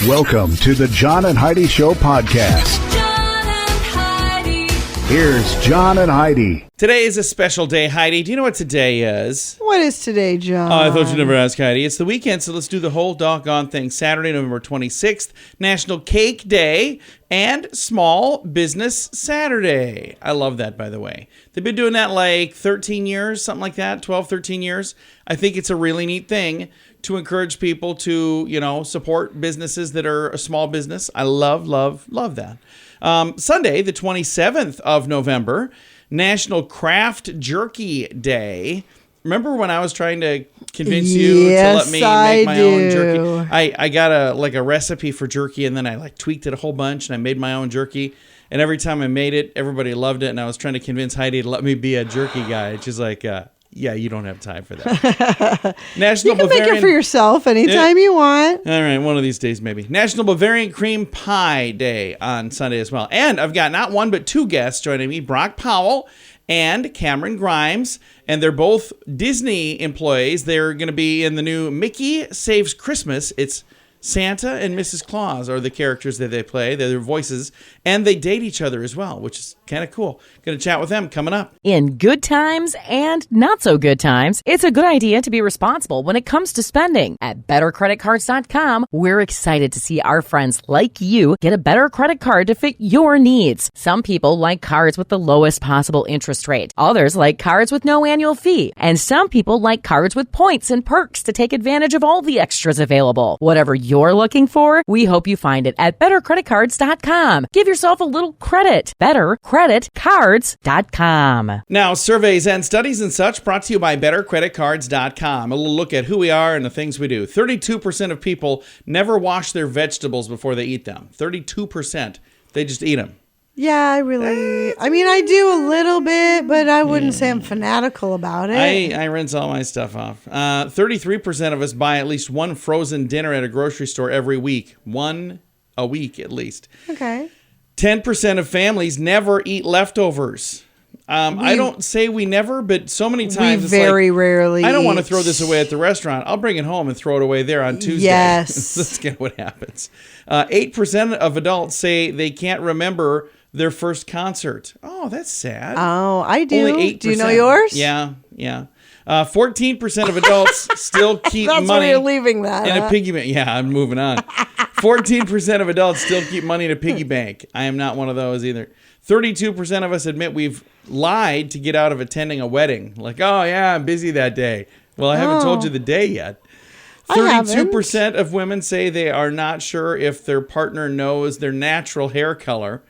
Welcome to the John and Heidi Show podcast. John and Heidi. Here's John and Heidi. Today is a special day, Heidi. Do you know what today is? What is today, John? Oh, I thought you'd never ask, Heidi. It's the weekend, so let's do the whole doggone thing. Saturday, November 26th, National Cake Day and Small Business Saturday. I love that, by the way. They've been doing that like 13 years, something like that, 12, 13 years. I think it's a really neat thing to encourage people to, support businesses that are a small business. I love that. Sunday, the 27th of November, National Craft Jerky Day. Remember when I was trying to convince you to let me make my own jerky? I got a recipe for jerky, and then I tweaked it a whole bunch, and I made my own jerky. And every time I made it, everybody loved it. And I was trying to convince Heidi to let me be a jerky guy. And she's like, yeah, you don't have time for that. You can make it for yourself anytime you want. All right, one of these days maybe. National Bavarian Cream Pie Day on Sunday as well. And I've got not one but two guests joining me, Brock Powell and Camryn Grimes. And they're both Disney employees. They're going to be in the new Mickey Saves Christmas. It's Santa and Mrs. Claus are the characters that they play. They're their voices. And they date each other as well, which is kind of cool. Going to chat with them coming up. In good times and not so good times, it's a good idea to be responsible when it comes to spending. At BetterCreditCards.com, we're excited to see our friends like you get a better credit card to fit your needs. Some people like cards with the lowest possible interest rate. Others like cards with no annual fee. And some people like cards with points and perks to take advantage of all the extras available. Whatever you're looking for, we hope you find it at BetterCreditCards.com. Give yourself a little credit. BetterCreditCards.com. Now, surveys and studies and such brought to you by BetterCreditCards.com. A little look at who we are and the things we do. 32% of people never wash their vegetables before they eat them. 32%. They just eat them. Yeah, I do a little bit, but I wouldn't say I'm fanatical about it. I rinse all my stuff off. 33% of us buy at least one frozen dinner at a grocery store every week. One a week at least. Okay. 10% of families never eat leftovers. I don't say we never, but so many times we very rarely. I don't want to throw this away at the restaurant. I'll bring it home and throw it away there on Tuesday. Yes. That's kind of what happens. 8% of adults say they can't remember their first concert. Oh, that's sad. Oh, I do. Only 8%. Do you know yours? Yeah. 14% of adults still keep That's money where you're leaving that. in a piggy bank. Yeah, I'm moving on. 14% of adults still keep money in a piggy bank. I am not one of those either. 32% of us admit we've lied to get out of attending a wedding. Like, oh, yeah, I'm busy that day. Well, I haven't told you the day yet. 32% of women say they are not sure if their partner knows their natural hair color.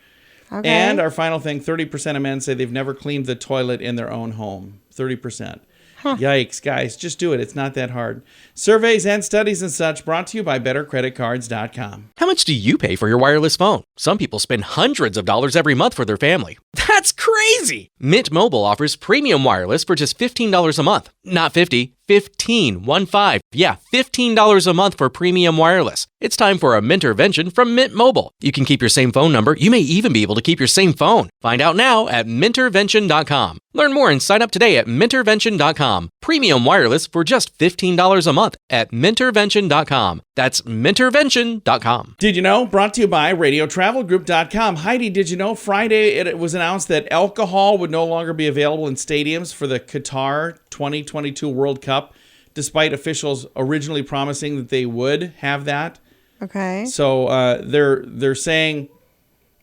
Okay. And our final thing, 30% of men say they've never cleaned the toilet in their own home. 30%. Yikes, guys. Just do it. It's not that hard. Surveys and studies and such brought to you by BetterCreditCards.com. How much do you pay for your wireless phone? Some people spend hundreds of dollars every month for their family. That's crazy! Mint Mobile offers premium wireless for just $15 a month. Not 50, 15, 1-5. Yeah, $15 a month for premium wireless. It's time for a Mintervention from Mint Mobile. You can keep your same phone number. You may even be able to keep your same phone. Find out now at Mintervention.com. Learn more and sign up today at Mintervention.com. Premium wireless for just $15 a month at Mintervention.com. That's Mintervention.com. Did you know? Brought to you by RadioTravelGroup.com. Heidi, did you know Friday it was announced that alcohol would no longer be available in stadiums for the Qatar 2022 World Cup, despite officials originally promising that they would have that? Okay. So they're saying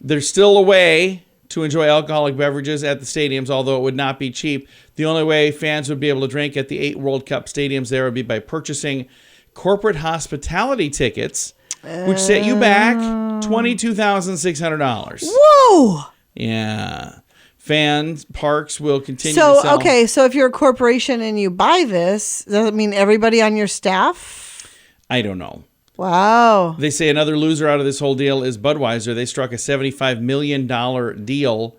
there's still a way to enjoy alcoholic beverages at the stadiums, although it would not be cheap. The only way fans would be able to drink at the 8 World Cup stadiums there would be by purchasing corporate hospitality tickets, which set you back $22,600. Whoa! Yeah. Parks will continue to sell. Okay, so if you're a corporation and you buy this, does it mean everybody on your staff? I don't know. Wow. They say another loser out of this whole deal is Budweiser. They struck a $75 million deal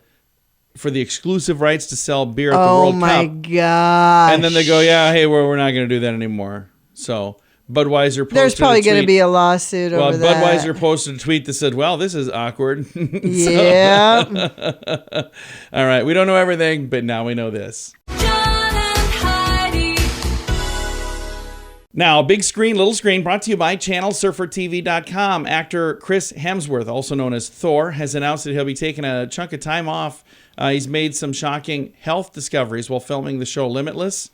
for the exclusive rights to sell beer at the World Cup. Oh, my gosh. And then they go, we're not going to do that anymore. So Budweiser posted There's probably going to tweet. be a lawsuit over that. Budweiser posted a tweet that said, well, this is awkward. Yeah. All right. We don't know everything, but now we know this. John and Heidi. Now, big screen, little screen, brought to you by ChannelSurferTV.com. Actor Chris Hemsworth, also known as Thor, has announced that he'll be taking a chunk of time off. He's made some shocking health discoveries while filming the show Limitless.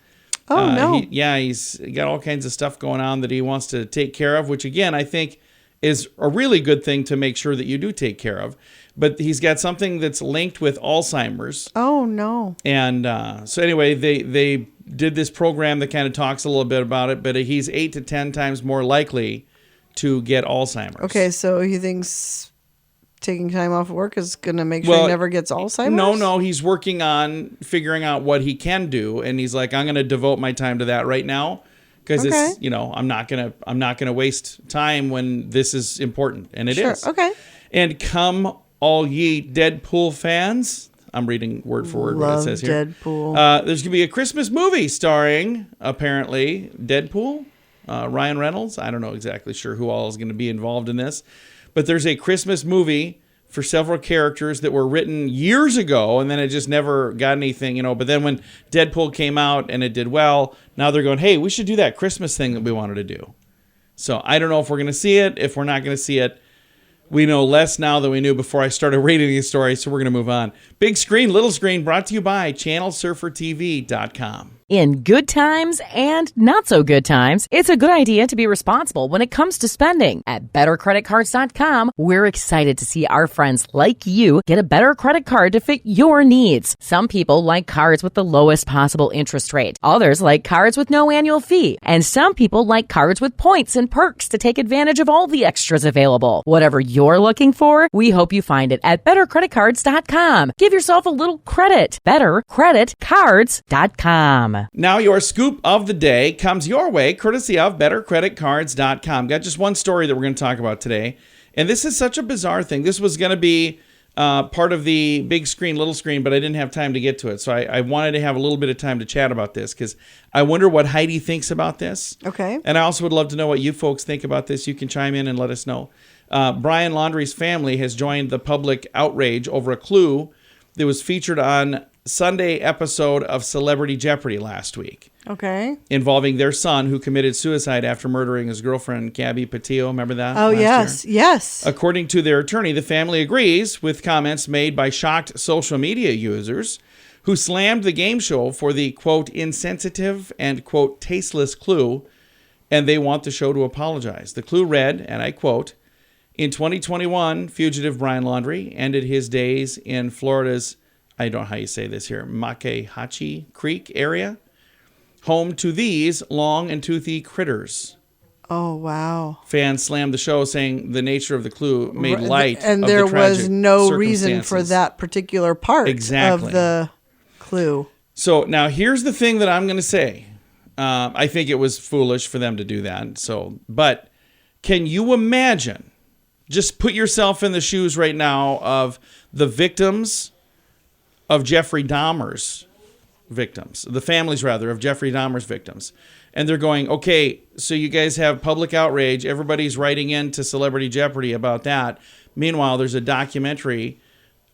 Oh, no. He's got all kinds of stuff going on that he wants to take care of, which, again, I think is a really good thing to make sure that you do take care of. But he's got something that's linked with Alzheimer's. Oh, no. And so anyway, they did this program that kind of talks a little bit about it, but he's 8 to 10 times more likely to get Alzheimer's. Okay, so he thinks taking time off of work is going to make sure he never gets Alzheimer's? No, he's working on figuring out what he can do, and he's like, I'm going to devote my time to that right now because it's, I'm not going to waste time when this is important, and it is. Okay. And come all ye Deadpool fans. I'm reading word for word what it says here. Deadpool. There's going to be a Christmas movie starring, apparently, Deadpool, Ryan Reynolds. I don't know exactly sure who all is going to be involved in this. But there's a Christmas movie for several characters that were written years ago, and then it just never got anything, But then when Deadpool came out and it did well, now they're going, hey, we should do that Christmas thing that we wanted to do. So I don't know if we're going to see it. If we're not going to see it, we know less now than we knew before I started reading these stories, so we're going to move on. Big screen, little screen, brought to you by ChannelSurferTV.com. In good times and not so good times, it's a good idea to be responsible when it comes to spending. At BetterCreditCards.com, we're excited to see our friends like you get a better credit card to fit your needs. Some people like cards with the lowest possible interest rate. Others like cards with no annual fee. And some people like cards with points and perks to take advantage of all the extras available. Whatever you're looking for, we hope you find it at BetterCreditCards.com. Give yourself a little credit. BetterCreditCards.com. Now your scoop of the day comes your way courtesy of BetterCreditCards.com. Got just one story that we're going to talk about today. And this is such a bizarre thing. This was going to be part of the big screen, little screen, but I didn't have time to get to it. So I wanted to have a little bit of time to chat about this because I wonder what Heidi thinks about this. Okay. And I also would love to know what you folks think about this. You can chime in and let us know. Brian Laundrie's family has joined the public outrage over a clue that was featured on Sunday episode of Celebrity Jeopardy last week. Okay. Involving their son who committed suicide after murdering his girlfriend, Gabby Patillo. Remember that? Oh, yes. Year? Yes. According to their attorney, the family agrees with comments made by shocked social media users who slammed the game show for the, quote, insensitive and, quote, tasteless clue, and they want the show to apologize. The clue read, and I quote, in 2021, fugitive Brian Laundrie ended his days in Florida's, I don't know how you say this here, Makehachi Creek area, home to these long and toothy critters. Oh, wow. Fans slammed the show, saying the nature of the clue made light and of the there tragic was no reason for circumstances. that particular part Exactly. of the clue. So now here's the thing that I'm going to say. I think it was foolish for them to do that. But can you imagine, just put yourself in the shoes right now of the victims of Jeffrey Dahmer's victims, the families rather of Jeffrey Dahmer's victims. And they're going, okay, so you guys have public outrage. Everybody's writing into Celebrity Jeopardy about that. Meanwhile, there's a documentary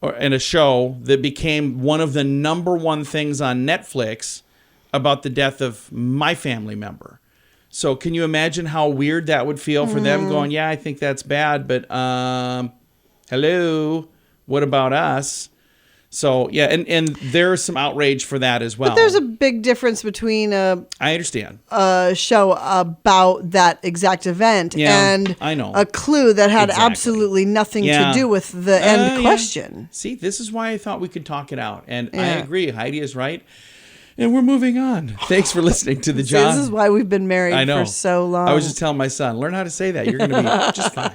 and a show that became one of the number one things on Netflix about the death of my family member. So can you imagine how weird that would feel for them going, yeah, I think that's bad, but hello, what about us? So, yeah, and there's some outrage for that as well. But there's a big difference between I understand. a show about that exact event and I know. a clue that had Exactly. absolutely nothing Yeah. to do with the end question. Yeah. See, this is why I thought we could talk it out. And I agree. Heidi is right. And we're moving on. Thanks for listening to the See, John. this is why we've been married I know. for so long. I was just telling my son, learn how to say that. You're going to be just fine.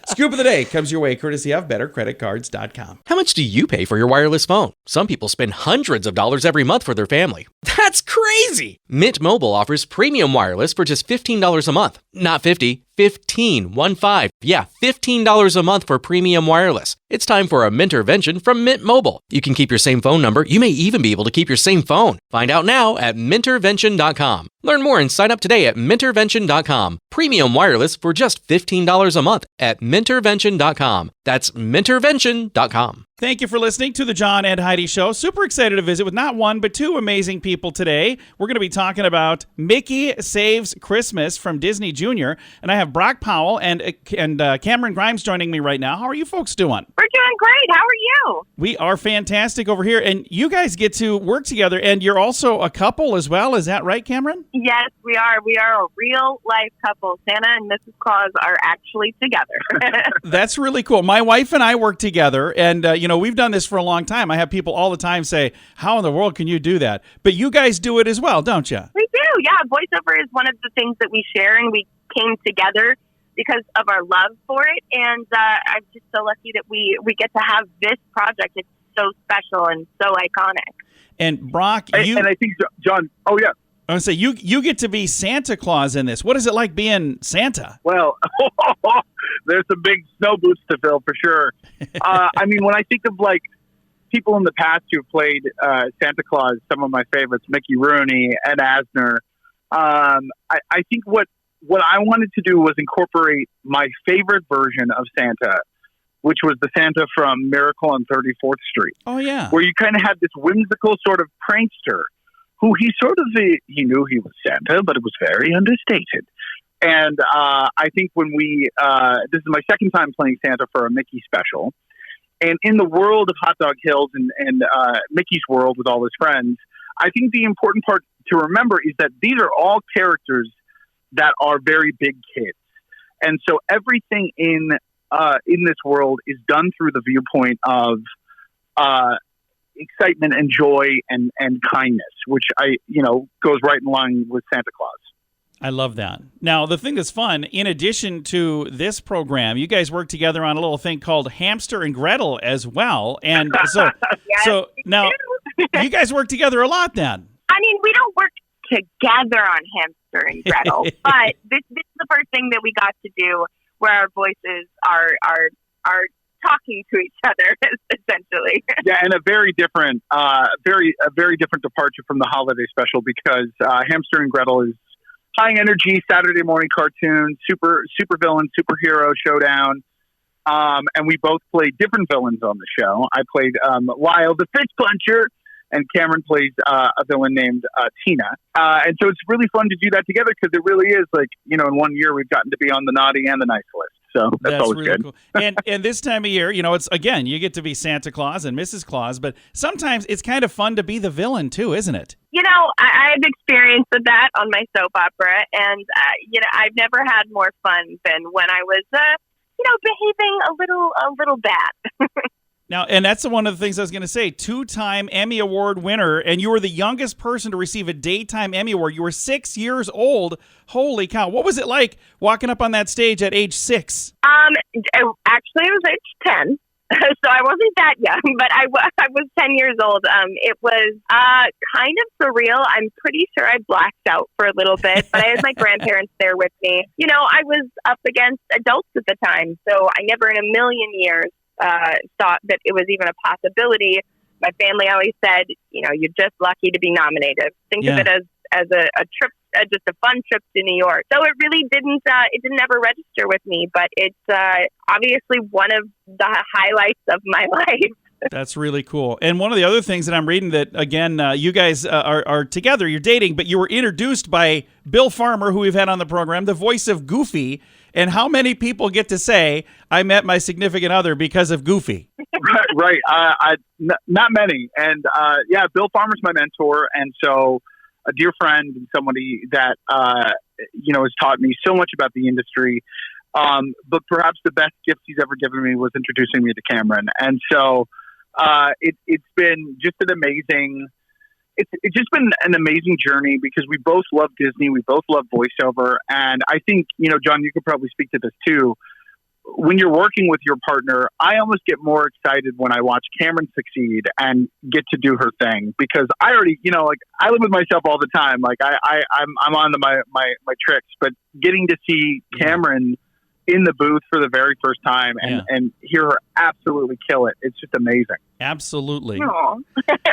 Scoop of the day comes your way courtesy of BetterCreditCards.com. How much do you pay for your wireless phone? Some people spend hundreds of dollars every month for their family. That's crazy! Mint Mobile offers premium wireless for just $15 a month. Not $50, $15. Yeah, $15 a month for premium wireless. It's time for a Mintervention from Mint Mobile. You can keep your same phone number. You may even be able to keep your same phone. Find out now at Mintervention.com. Learn more and sign up today at Mintervention.com. Premium wireless for just $15 a month at Mintervention.com. That's Mintervention.com. Thank you for listening to the John and Heidi Show. Super excited to visit with not one, but two amazing people today. We're going to be talking about Mickey Saves Christmas from Disney Junior. And I have Brock Powell and Camryn Grimes joining me right now. How are you folks doing? We're doing great. How are you? We are fantastic over here. And you guys get to work together, and you're also a couple as well. Is that right, Camryn? Yes, we are. We are a real-life couple. Santa and Mrs. Claus are actually together. That's really cool. My wife and I work together, and, we've done this for a long time. I have people all the time say, how in the world can you do that? But you guys do it as well, don't you? We do, yeah. Voiceover is one of the things that we share, and we came together because of our love for it. And I'm just so lucky that we get to have this project. It's so special and so iconic. And Brock, And I think, John, oh, yeah. I want to say, you get to be Santa Claus in this. What is it like being Santa? Well, there's some big snow boots to fill for sure. I mean, when I think of like people in the past who played Santa Claus, some of my favorites, Mickey Rooney, Ed Asner, I think what I wanted to do was incorporate my favorite version of Santa, which was the Santa from Miracle on 34th Street. Oh, yeah. Where you kind of had this whimsical sort of prankster who he knew he was Santa, but it was very understated. And I think when this is my second time playing Santa for a Mickey special. And in the world of Hot Dog Hills and Mickey's world with all his friends, I think the important part to remember is that these are all characters that are very big kids. And so everything in this world is done through the viewpoint of excitement and joy and kindness, which goes right in line with Santa Claus. I love that. Now, the thing that's fun, in addition to this program, you guys work together on a little thing called Hamster and Gretel as well. And so, Yes, so now you guys work together a lot then. I mean, we don't work together on Hamster and Gretel, but this is the first thing that we got to do where our voices are talking to each other, essentially. Yeah, and a very different departure from the holiday special because Hamster and Gretel is high energy Saturday morning cartoon, super villain, superhero showdown. And we both played different villains on the show. I played Lyle the Fist Puncher, and Camryn plays a villain named Tina. And so it's really fun to do that together because it really is like, in 1 year we've gotten to be on the naughty and the nice list. So that's always really good. Cool. And this time of year, it's, again, you get to be Santa Claus and Mrs. Claus, but sometimes it's kind of fun to be the villain too, isn't it? I've experienced that on my soap opera, and, I've never had more fun than when I was, behaving a little bad. Now, and that's one of the things I was going to say, 2-time Emmy Award winner, and you were the youngest person to receive a daytime Emmy Award. You were 6 years old. Holy cow. What was it like walking up on that stage at age 6? Actually, it was age 10. So I wasn't that young, but I was 10 years old. It was kind of surreal. I'm pretty sure I blacked out for a little bit, but I had my grandparents there with me. I was up against adults at the time, so I never in a million years thought that it was even a possibility. My family always said, you're just lucky to be nominated. Think of it as a trip, just a fun trip to New York. So it really didn't ever register with me, but it's obviously one of the highlights of my life. That's really cool. And one of the other things that I'm reading that, again, you guys are together, you're dating, but you were introduced by Bill Farmer, who we've had on the program, the voice of Goofy. And how many people get to say, I met my significant other because of Goofy? Right. Not many. And Bill Farmer's my mentor. And so a dear friend and somebody that, has taught me so much about the industry. But perhaps the best gift he's ever given me was introducing me to Camryn. And so it's been just an amazing... It's just been an amazing journey because we both love Disney. We both love voiceover. And I think, John, you could probably speak to this too. when you're working with your partner, I almost get more excited when I watch Camryn succeed and get to do her thing, because I already, like I live with myself all the time. Like I'm on my tricks, but getting to see Camryn in the booth for the very first time and hear her absolutely kill it. It's just amazing. Absolutely.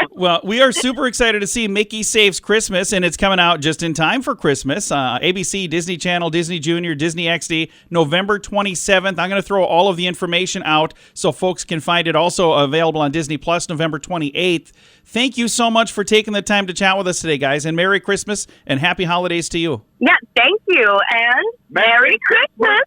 Well, we are super excited to see Mickey Saves Christmas, and it's coming out just in time for Christmas. ABC, Disney Channel, Disney Junior, Disney XD, November 27th. I'm going to throw all of the information out so folks can find it. Also available on Disney Plus, November 28th. Thank you so much for taking the time to chat with us today, guys, and Merry Christmas and Happy Holidays to you. Yeah, thank you, and Merry Christmas.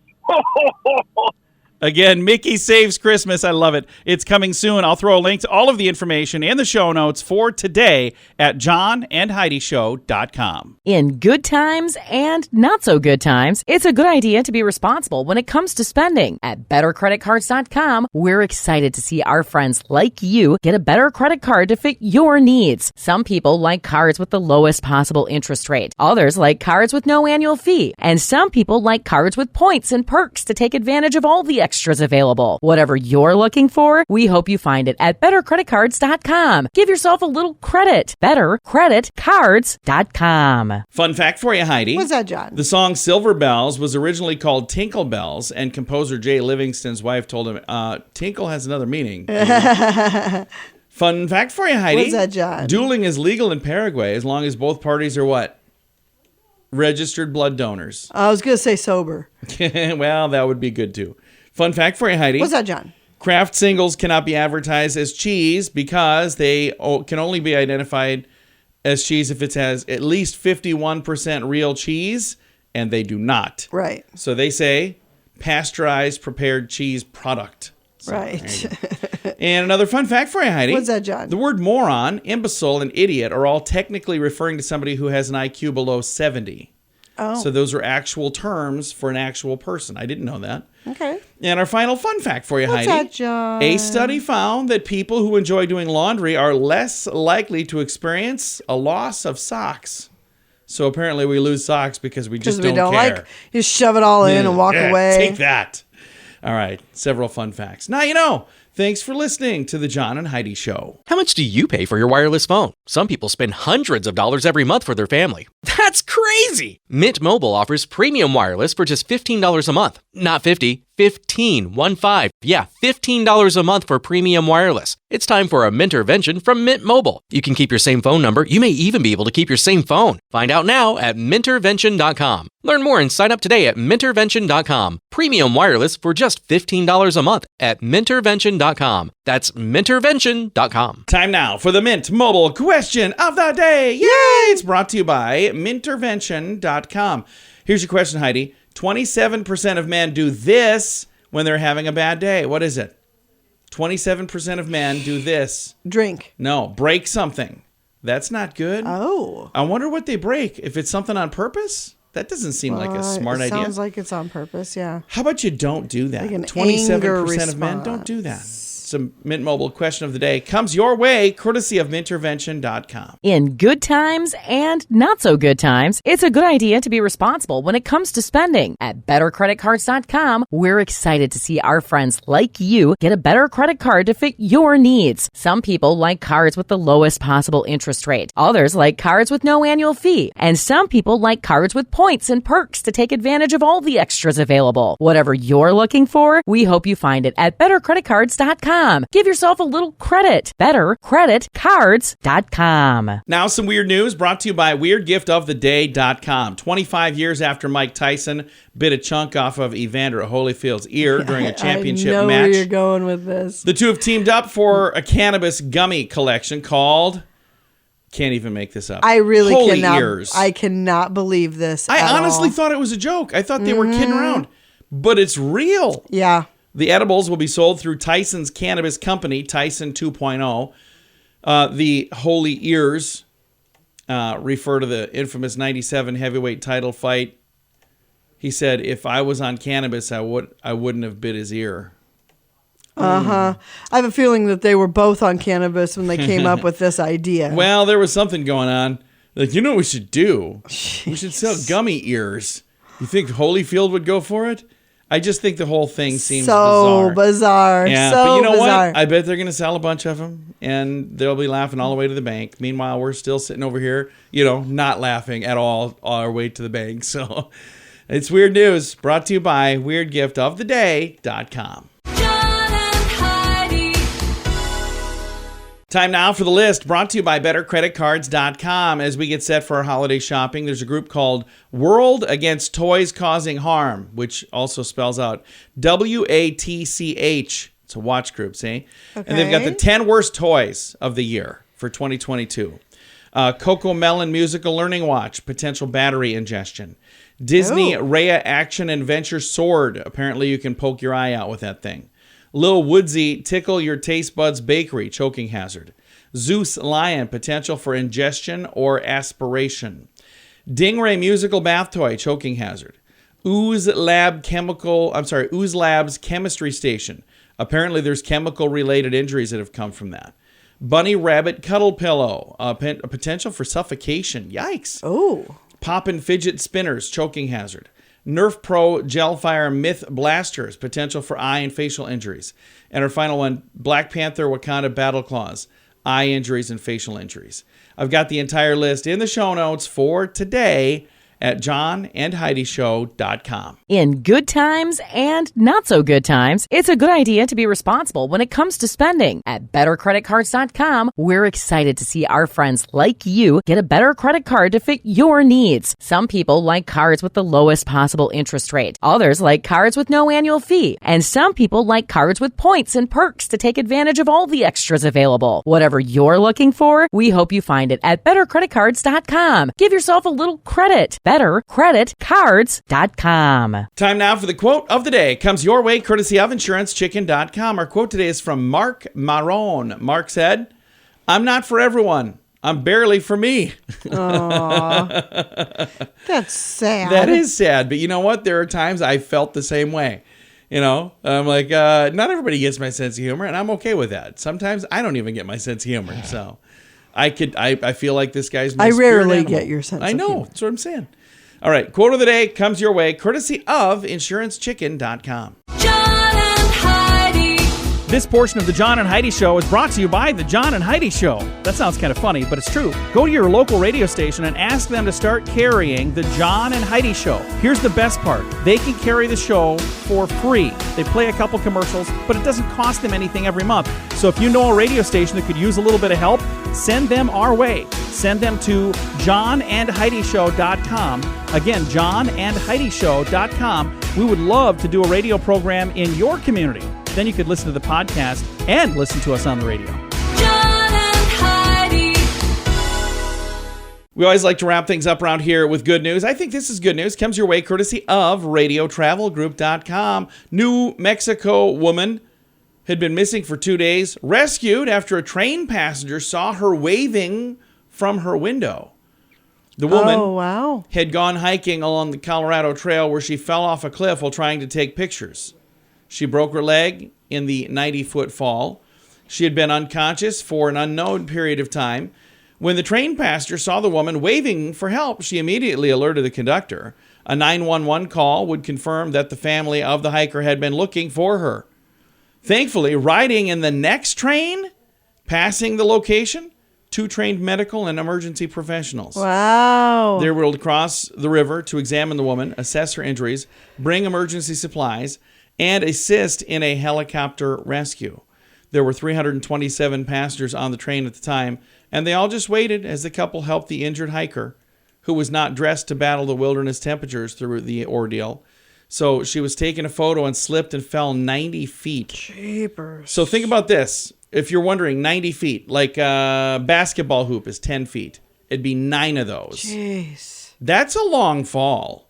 Again, Mickey Saves Christmas. I love it. It's coming soon. I'll throw a link to all of the information in the show notes for today at johnandheidishow.com. In good times and not so good times, it's a good idea to be responsible when it comes to spending. At bettercreditcards.com, we're excited to see our friends like you get a better credit card to fit your needs. Some people like cards with the lowest possible interest rate. Others like cards with no annual fee. And some people like cards with points and perks to take advantage of all the extras available. Whatever you're looking for, we hope you find it at bettercreditcards.com. Give yourself a little credit. Bettercreditcards.com. Fun fact for you, Heidi. What's that, John? The song Silver Bells was originally called Tinkle Bells, and composer Jay Livingston's wife told him, tinkle has another meaning. Fun fact for you, Heidi. What's that, John? Dueling is legal in Paraguay as long as both parties are what? Registered blood donors. I was going to say sober. Well, that would be good too. Fun fact for you, Heidi. What's that, John? Kraft singles cannot be advertised as cheese because they can only be identified as cheese if it has at least 51% real cheese, and they do not. Right. So they say pasteurized prepared cheese product. So, right. And another fun fact for you, Heidi. What's that, John? The word moron, imbecile, and idiot are all technically referring to somebody who has an IQ below 70. Oh. So those are actual terms for an actual person. I didn't know that. Okay. And our final fun fact for you, What's Heidi. that, John? A study found that people who enjoy doing laundry are less likely to experience a loss of socks. So apparently we lose socks because we just don't care. Like, you shove it all in and walk away. Take that. All right. Several fun facts. Now you know. Thanks for listening to the John and Heidi Show. How much do you pay for your wireless phone? Some people spend hundreds of dollars every month for their family. That's crazy! Mint Mobile offers premium wireless for just $15 a month. Not 50, 15, 1-5. Yeah, $15 a month for premium wireless. It's time for a Mintervention from Mint Mobile. You can keep your same phone number. You may even be able to keep your same phone. Find out now at Mintervention.com. Learn more and sign up today at Mintervention.com. Premium wireless for just $15 a month at Mintervention.com. That's Mintervention.com. Time now for the Mint Mobile question of the day. Yay! It's brought to you by Mintervention.com. Here's your question, Heidi. 27% of men do this when they're having a bad day. What is it? 27% of men do this. Drink. No, break something. That's not good. Oh. I wonder what they break. If it's something on purpose? That doesn't seem like a smart idea. Sounds like it's on purpose, yeah. How about you don't do that? Like an 27% of men don't do that. Some Mint Mobile question of the day comes your way, courtesy of Mintervention.com. In good times and not so good times, it's a good idea to be responsible when it comes to spending. At bettercreditcards.com, we're excited to see our friends like you get a better credit card to fit your needs. Some people like cards with the lowest possible interest rate. Others like cards with no annual fee. And some people like cards with points and perks to take advantage of all the extras available. Whatever you're looking for, we hope you find it at bettercreditcards.com. Give yourself a little credit. Bettercreditcards.com. Now some weird news brought to you by WeirdGiftOfTheDay.com. 25 years after Mike Tyson bit a chunk off of Evander Holyfield's ear during a championship I know match. where you're going with this. The two have teamed up for a cannabis gummy collection called... Can't even make this up. I really Holy cannot. Ears. I cannot believe this. I at honestly all. thought it was a joke. I thought they were kidding around. But it's real. Yeah. The edibles will be sold through Tyson's cannabis company, Tyson 2.0. The Holy Ears refer to the infamous 97 heavyweight title fight. He said, if I was on cannabis, I wouldn't have bit his ear. I have a feeling that they were both on cannabis when they came up with this idea. Well, there was something going on. Like, you know what we should do? We should sell gummy ears. You think Holyfield would go for it? I just think the whole thing seems so bizarre. Yeah, so but you know bizarre. what? I bet they're going to sell a bunch of them, and they'll be laughing all the way to the bank. Meanwhile, we're still sitting over here, not laughing at all our way to the bank. So it's Weird News, brought to you by WeirdGiftOfTheDay.com. John and Heidi. Time now for the list, brought to you by BetterCreditCards.com. As we get set for our holiday shopping, there's a group called World Against Toys Causing Harm, which also spells out WATCH. It's a watch group, see? Okay. And they've got the 10 worst toys of the year for 2022. Coco Melon Musical Learning Watch, potential battery ingestion. Disney Rhea Action Adventure Sword. Apparently you can poke your eye out with that thing. Lil Woodsy Tickle Your Taste Buds Bakery, choking hazard. Zeus Lion, potential for ingestion or aspiration. Dingray Musical Bath Toy, choking hazard. Ooze Labs Chemistry Station. Apparently there's chemical related injuries that have come from that. Bunny Rabbit Cuddle Pillow, a potential for suffocation. Yikes. Oh. Poppin' Fidget Spinners, choking hazard. Nerf Pro Gelfire Myth Blasters, potential for eye and facial injuries. And our final one, Black Panther Wakanda Battle Claws, eye injuries and facial injuries. I've got the entire list in the show notes for today at johnandheidishow.com. In good times and not so good times, it's a good idea to be responsible when it comes to spending. At bettercreditcards.com, we're excited to see our friends like you get a better credit card to fit your needs. Some people like cards with the lowest possible interest rate. Others like cards with no annual fee. And some people like cards with points and perks to take advantage of all the extras available. Whatever you're looking for, we hope you find it at bettercreditcards.com. Give yourself a little credit. BetterCreditCards.com. Time now for the quote of the day. Comes your way courtesy of InsuranceChicken.com. Our quote today is from Mark Marone. Mark said, "I'm not for everyone. I'm barely for me." Aw. That's sad. That is sad. But you know what? There are times I felt the same way. I'm like, not everybody gets my sense of humor, and I'm okay with that. Sometimes I don't even get my sense of humor. So I feel like this guy's my I spirit rarely animal. get your sense I of know. humor. That's what I'm saying. All right. Quote of the day comes your way courtesy of InsuranceChicken.com. John and Heidi. This portion of the John and Heidi Show is brought to you by the John and Heidi Show. That sounds kind of funny, but it's true. Go to your local radio station and ask them to start carrying the John and Heidi Show. Here's the best part. They can carry the show for free. They play a couple commercials, but it doesn't cost them anything every month. So if you know a radio station that could use a little bit of help, send them our way. Send them to johnandheidishow.com. Again, johnandheidishow.com. We would love to do a radio program in your community. Then you could listen to the podcast and listen to us on the radio. John and Heidi. We always like to wrap things up around here with good news. I think this is good news. Comes your way courtesy of RadioTravelGroup.com. New Mexico woman had been missing for 2 days, rescued after a train passenger saw her waving from her window. The woman had gone hiking along the Colorado Trail where she fell off a cliff while trying to take pictures. She broke her leg in the 90-foot fall. She had been unconscious for an unknown period of time. When the train passenger saw the woman waving for help, she immediately alerted the conductor. A 911 call would confirm that the family of the hiker had been looking for her. Thankfully, riding in the next train, passing the location, 2 trained medical and emergency professionals. Wow. They were able to cross the river to examine the woman, assess her injuries, bring emergency supplies, and assist in a helicopter rescue. There were 327 passengers on the train at the time, and they all just waited as the couple helped the injured hiker, who was not dressed to battle the wilderness temperatures through the ordeal. So she was taking a photo and slipped and fell 90 feet. Jeepers. So think about this. If you're wondering, 90 feet, like a basketball hoop is 10 feet. It'd be 9 of those. Jeez. That's a long fall.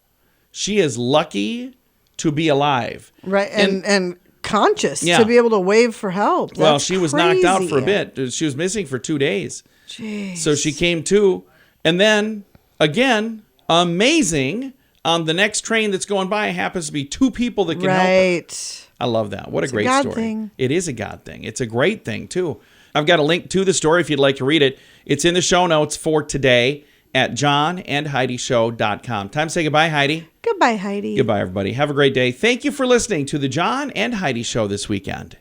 She is lucky to be alive. Right, and conscious Yeah. to be able to wave for help. Well, That's she was knocked out for a crazy. bit. She was missing for 2 days. Jeez. So she came to, and then, again, amazing, on the next train that's going by happens to be 2 people that can help her. Right. I love that. What It's a a great God story. thing. It is a God thing. It's a great thing, too. I've got a link to the story if you'd like to read it. It's in the show notes for today at johnandheidishow.com. Time to say goodbye, Heidi. Goodbye. Goodbye, Heidi. Goodbye, everybody. Have a great day. Thank you for listening to the John and Heidi Show this weekend.